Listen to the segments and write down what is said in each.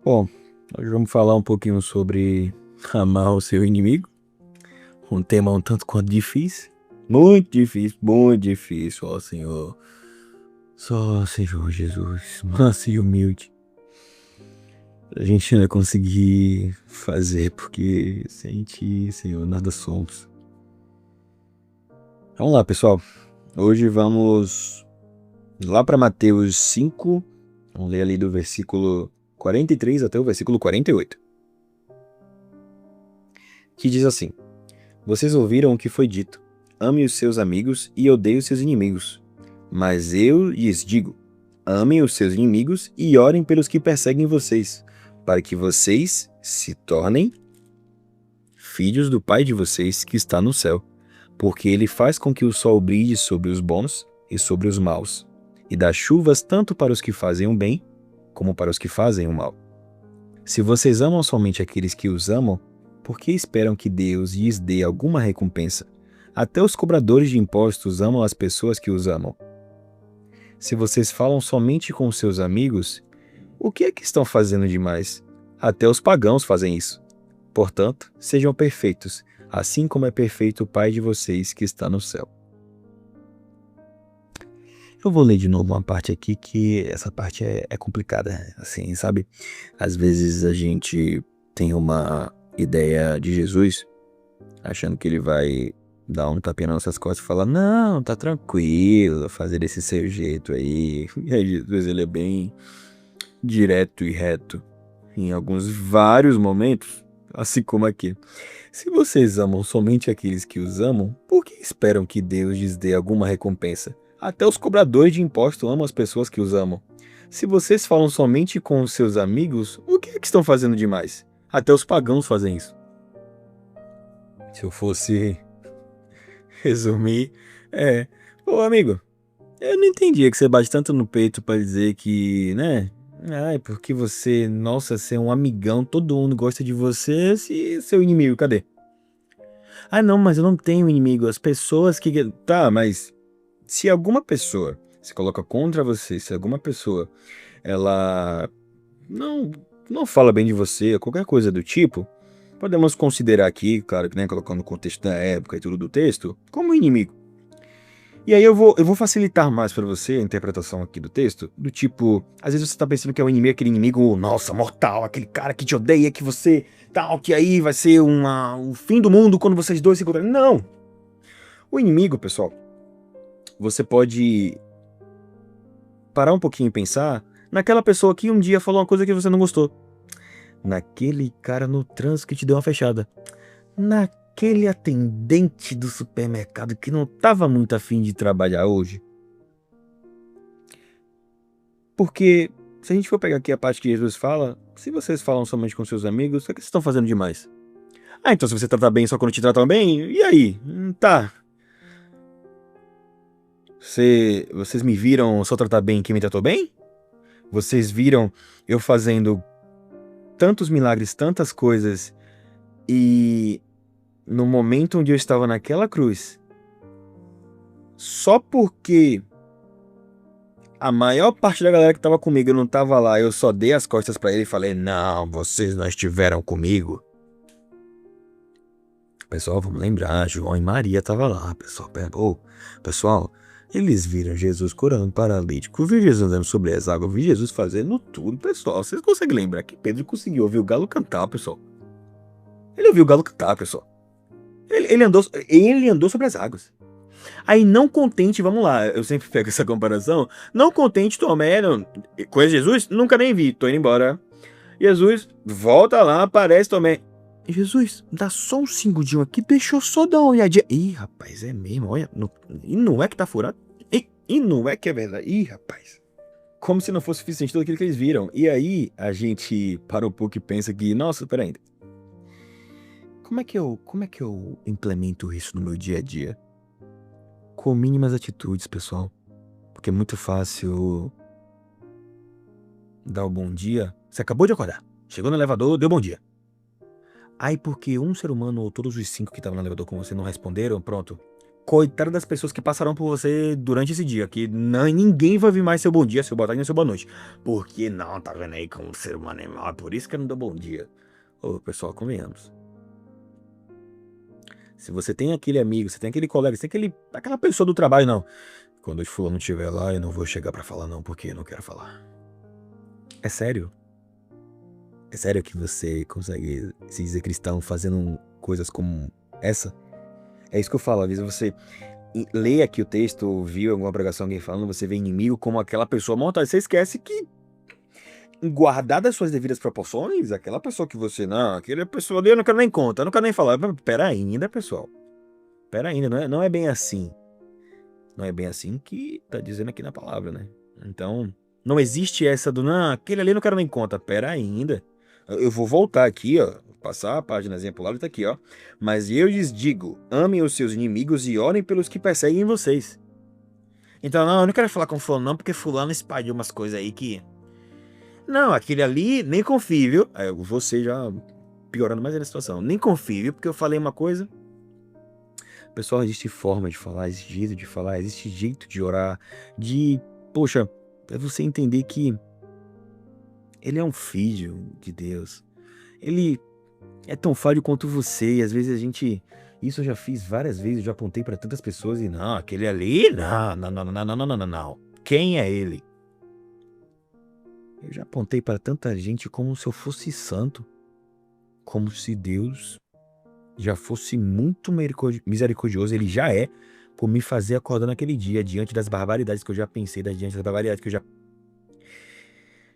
Bom, hoje vamos falar um pouquinho sobre amar o seu inimigo. Um tema um tanto quanto difícil. Muito difícil, ó Senhor. Só Senhor Jesus, manso e humilde. A gente ainda conseguir fazer, porque sem ti, Senhor, nada somos. Vamos lá, pessoal. Hoje vamos lá para Mateus 5. Vamos ler ali do versículo 43 até o versículo 48. Que diz assim: Vocês ouviram o que foi dito: ame os seus amigos e odeie os seus inimigos. Mas eu lhes digo: amem os seus inimigos e orem pelos que perseguem vocês, para que vocês se tornem filhos do Pai de vocês que está no céu, porque ele faz com que o sol brilhe sobre os bons e sobre os maus, e dá chuvas tanto para os que fazem o bem como para os que fazem o mal. Se vocês amam somente aqueles que os amam, por que esperam que Deus lhes dê alguma recompensa? Até os cobradores de impostos amam as pessoas que os amam. Se vocês falam somente com seus amigos, o que é que estão fazendo demais? Até os pagãos fazem isso. Portanto, sejam perfeitos, assim como é perfeito o Pai de vocês que está no céu. Eu vou ler de novo uma parte aqui que essa parte é complicada, assim, sabe? Às vezes a gente tem uma ideia de Jesus, achando que ele vai dar um tapinha nas nossas costas e falar: não, tá tranquilo, fazer desse seu jeito aí. E aí Jesus, ele é bem direto e reto em alguns vários momentos, assim como aqui. Se vocês amam somente aqueles que os amam, por que esperam que Deus lhes dê alguma recompensa? Até os cobradores de imposto amam as pessoas que os amam. Se vocês falam somente com os seus amigos, o que é que estão fazendo demais? Até os pagãos fazem isso. Se eu fosse resumir, Ô amigo, eu não entendia que você bate tanto no peito pra dizer que, né? Ai, porque você, nossa, você é um amigão, todo mundo gosta de você, se seu inimigo, cadê? Ah, não, mas eu não tenho inimigo, as pessoas que. Tá, mas se alguma pessoa se coloca contra você, se alguma pessoa ela não, não fala bem de você, qualquer coisa do tipo, podemos considerar aqui, claro que né, colocando o contexto da época e tudo do texto, como inimigo. E aí eu vou facilitar mais pra você a interpretação aqui do texto, do tipo, às vezes você tá pensando que é um inimigo, aquele inimigo, nossa, mortal, aquele cara que te odeia, que você, tal, que aí vai ser o fim do mundo quando vocês dois se encontrarem. Não! O inimigo, pessoal, você pode parar um pouquinho e pensar naquela pessoa que um dia falou uma coisa que você não gostou. Naquele cara no trânsito que te deu uma fechada. Naquele atendente do supermercado que não tava muito afim de trabalhar hoje. Porque, se a gente for pegar aqui a parte que Jesus fala, se vocês falam somente com seus amigos, o que vocês estão fazendo demais? Ah, então se você tratar bem só quando te tratam bem, e aí? Tá. Vocês me viram só tratar bem quem me tratou bem? Vocês viram eu fazendo tantos milagres, tantas coisas, e no momento onde eu estava naquela cruz, só porque a maior parte da galera que estava comigo não estava lá, eu só dei as costas para ele e falei: não, vocês não estiveram comigo. Pessoal, vamos lembrar, João e Maria estavam lá, pessoal. Pessoal, eles viram Jesus curando paralítico, viram Jesus andando sobre as águas, viram Jesus fazendo tudo, pessoal. Vocês conseguem lembrar que Pedro conseguiu ouvir o galo cantar, pessoal? Ele ouviu o galo cantar, pessoal. Ele andou sobre as águas. Aí, não contente, vamos lá, eu sempre pego essa comparação. Não contente, Tomé, conhece Jesus? Nunca nem vi, tô indo embora. Jesus, volta lá, aparece Tomé. Jesus, dá só um segundinho aqui, deixa eu só dar uma olhadinha. Ih, rapaz, é mesmo, olha. E não é que tá furado? E não é que é verdade? Ih, rapaz. Como se não fosse suficiente tudo aquilo que eles viram. E aí, a gente para um pouco e pensa que, nossa, peraí. Como é que eu implemento isso no meu dia a dia? Com mínimas atitudes, pessoal. Porque é muito fácil dar o bom dia. Você acabou de acordar. Chegou no elevador, deu bom dia. Aí porque um ser humano ou todos os 5 que estavam no elevador com você não responderam, pronto. Coitado das pessoas que passarão por você durante esse dia, que não, ninguém vai vir mais seu bom dia, seu boa tarde, nem seu boa noite. Porque não, tá vendo aí como ser humano é mal, é por isso que eu não dou bom dia. Ô, pessoal, convenhamos. Se você tem aquele amigo, você tem aquele colega, você tem aquela pessoa do trabalho, não. Quando o fulano estiver lá, eu não vou chegar pra falar não, porque eu não quero falar. É sério. É sério que você consegue se dizer cristão fazendo coisas como essa? É isso que eu falo, às vezes você lê aqui o texto, ou viu alguma pregação, alguém falando, você vê inimigo como aquela pessoa montada, você esquece que, guardadas as suas devidas proporções, aquela pessoa que você, não, aquela pessoa ali eu não quero nem contar, eu não quero nem falar. Pera ainda, pessoal. Pera ainda, não é bem assim. Não é bem assim que tá dizendo aqui na palavra, né? Então, não existe essa do, não, aquele ali eu não quero nem conta. Pera ainda. Eu vou voltar aqui, ó, passar a páginazinha pro lado, tá aqui, ó. Mas eu lhes digo, amem os seus inimigos e orem pelos que perseguem vocês. Então, não, eu não quero falar com fulano não, porque fulano espalhou umas coisas aí que... Não, aquele ali, nem confie, viu? Aí você já piorando mais a situação. Nem confie, viu? Porque eu falei uma coisa... Pessoal, existe forma de falar, existe jeito de falar, existe jeito de orar, poxa, é você entender que ele é um filho de Deus. Ele é tão falho quanto você, e às vezes isso eu já fiz várias vezes, eu já apontei para tantas pessoas e não, aquele ali, não. Quem é ele? Eu já apontei para tanta gente como se eu fosse santo, como se Deus já fosse muito misericordioso, ele já é, por me fazer acordar naquele dia, diante das barbaridades que eu já pensei, diante das barbaridades que eu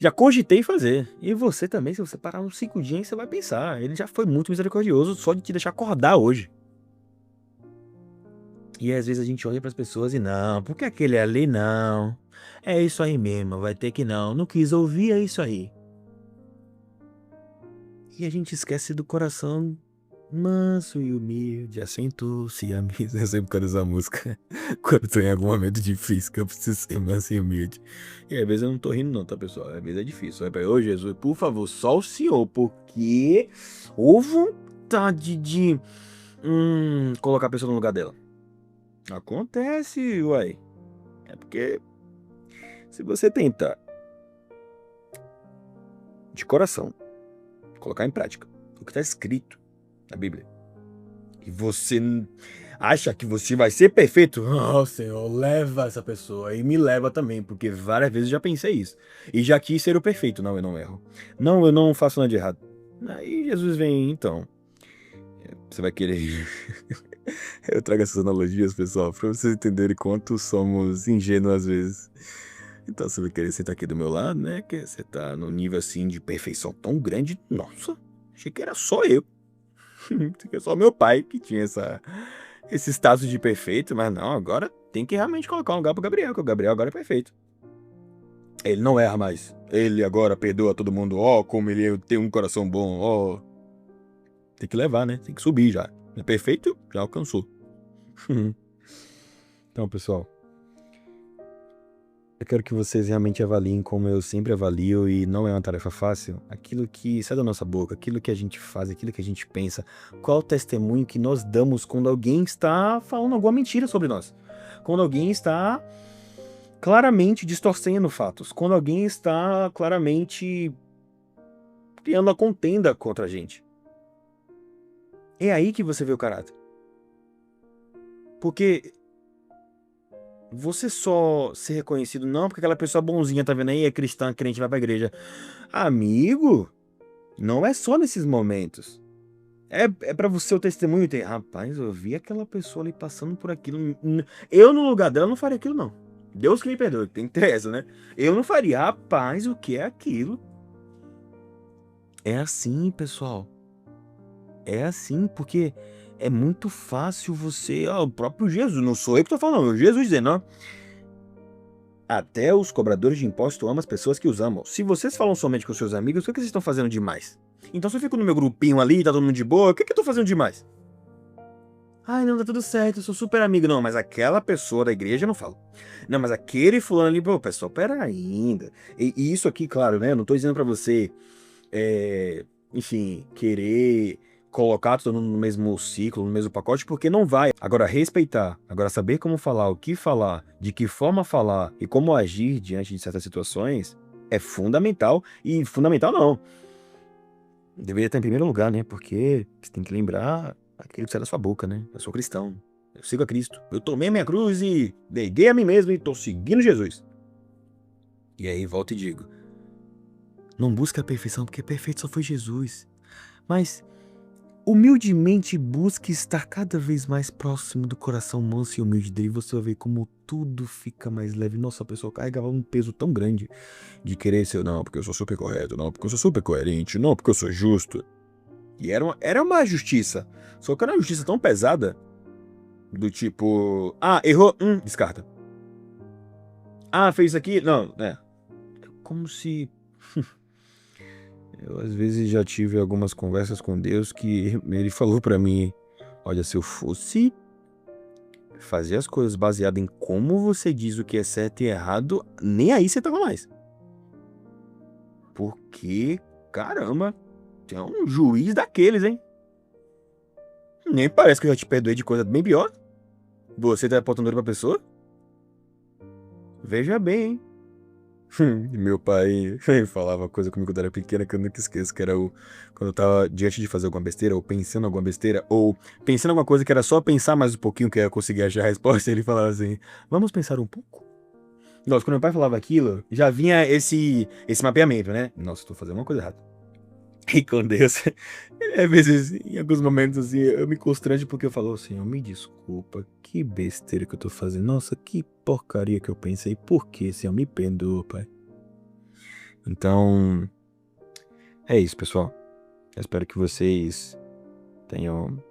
já cogitei fazer. E você também, se você parar uns 5 dias, você vai pensar, ele já foi muito misericordioso só de te deixar acordar hoje. E às vezes a gente olha para as pessoas e não, porque aquele ali não, é isso aí mesmo, vai ter que não quis ouvir, é isso aí. E a gente esquece do coração manso e humilde, assentou-se a mesa. Eu sempre canto essa música quando tô em algum momento difícil, que eu preciso ser manso e humilde. E às vezes eu não tô rindo não, tá, pessoal? Às vezes é difícil. Ô Jesus, por favor, só o Senhor, porque houve vontade de colocar a pessoa no lugar dela. Acontece, uai. É porque se você tentar de coração colocar em prática o que está escrito na Bíblia, e você acha que você vai ser perfeito, oh Senhor, leva essa pessoa e me leva também, porque várias vezes eu já pensei isso e já quis ser o perfeito. Não, eu não erro, não, eu não faço nada de errado. Aí Jesus vem, então você vai querer eu trago essas analogias, pessoal, para vocês entenderem quanto somos ingênuos às vezes. Então você vai querer sentar aqui do meu lado, né? Que você tá num nível assim de perfeição tão grande. Nossa, achei que era só eu. Achei que era só meu pai que tinha esse status de perfeito, mas não, agora tem que realmente colocar um lugar pro Gabriel, porque o Gabriel agora é perfeito. Ele não erra mais. Ele agora perdoa todo mundo. Ó, como ele tem um coração bom. Ó, tem que levar, né? Tem que subir já. É perfeito? Já alcançou. Então, pessoal, eu quero que vocês realmente avaliem como eu sempre avalio, e não é uma tarefa fácil, aquilo que sai da nossa boca, aquilo que a gente faz, aquilo que a gente pensa, qual o testemunho que nós damos quando alguém está falando alguma mentira sobre nós, quando alguém está claramente distorcendo fatos, quando alguém está claramente criando uma contenda contra a gente. É aí que você vê o caráter. Porque você só ser reconhecido, não, porque aquela pessoa bonzinha, tá vendo aí, é cristã, crente, vai pra igreja. Amigo, não é só nesses momentos. É pra você o testemunho ter. Rapaz, eu vi aquela pessoa ali passando por aquilo. Eu, no lugar dela, não faria aquilo, não. Deus que me perdoe, tem que ter essa, né? Eu não faria. Rapaz, o que é aquilo? É assim, pessoal. É assim, porque é muito fácil você... o próprio Jesus, não sou eu que tô falando, é o Jesus dizendo, ó. Até os cobradores de impostos amam as pessoas que os amam. Se vocês falam somente com seus amigos, o que vocês estão fazendo demais? Então se eu fico no meu grupinho ali, tá todo mundo de boa, o que eu tô fazendo demais? Ai, não, tá tudo certo, eu sou super amigo. Não, mas aquela pessoa da igreja eu não falo. Não, mas aquele fulano ali, pô, pessoal, pera ainda. E isso aqui, claro, né, eu não tô dizendo pra você, enfim, querer colocar todo mundo no mesmo ciclo, no mesmo pacote, porque não vai. Agora, respeitar, agora saber como falar, o que falar, de que forma falar e como agir diante de certas situações é fundamental. E fundamental não. Deveria estar em primeiro lugar, né? Porque você tem que lembrar aquilo que sai da sua boca, né? Eu sou cristão, eu sigo a Cristo. Eu tomei a minha cruz e neguei a mim mesmo e tô seguindo Jesus. E aí volto e digo, não busque a perfeição, porque perfeito só foi Jesus. Mas humildemente busque estar cada vez mais próximo do coração manso e humilde dele. Você vai ver como tudo fica mais leve. Nossa, a pessoa carregava um peso tão grande de querer ser, não, porque eu sou super correto, não, porque eu sou super coerente, não, porque eu sou justo. E era uma justiça. Só que era uma justiça tão pesada, do tipo, ah, errou, descarta. Ah, fez isso aqui, não, como se... Eu às vezes já tive algumas conversas com Deus que ele falou pra mim, olha, se eu fosse fazer as coisas baseado em como você diz o que é certo e errado, nem aí você tava mais. Porque, caramba, tem um juiz daqueles, hein? Nem parece que eu já te perdoei de coisa bem pior. Você tá apontando pra pessoa? Veja bem, hein? Meu pai falava coisa comigo quando eu era pequena que eu nunca esqueço, que era quando eu tava diante de fazer alguma besteira, ou pensando em alguma besteira, ou pensando em alguma coisa que era só pensar mais um pouquinho que eu ia conseguir achar a resposta, ele falava assim, vamos pensar um pouco? Nossa, quando meu pai falava aquilo, já vinha esse mapeamento, né? Nossa, tô fazendo uma coisa errada. E com Deus, às vezes, em alguns momentos, assim, eu me constranjo porque eu falo assim, me desculpa, que besteira que eu tô fazendo. Nossa, que porcaria que eu pensei. Por que, Senhor? Me perdoa, pai. Então, é isso, pessoal. Eu espero que vocês tenham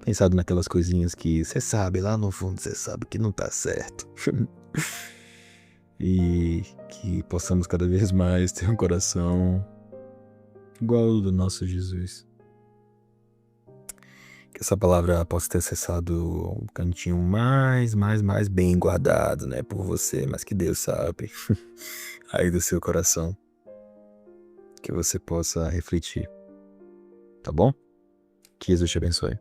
pensado naquelas coisinhas que você sabe, lá no fundo você sabe que não tá certo. E que possamos cada vez mais ter um coração igual ao do nosso Jesus. Que essa palavra possa ter acessado um cantinho mais bem guardado, né, por você, mas que Deus sabe, aí do seu coração, que você possa refletir, tá bom? Que Jesus te abençoe.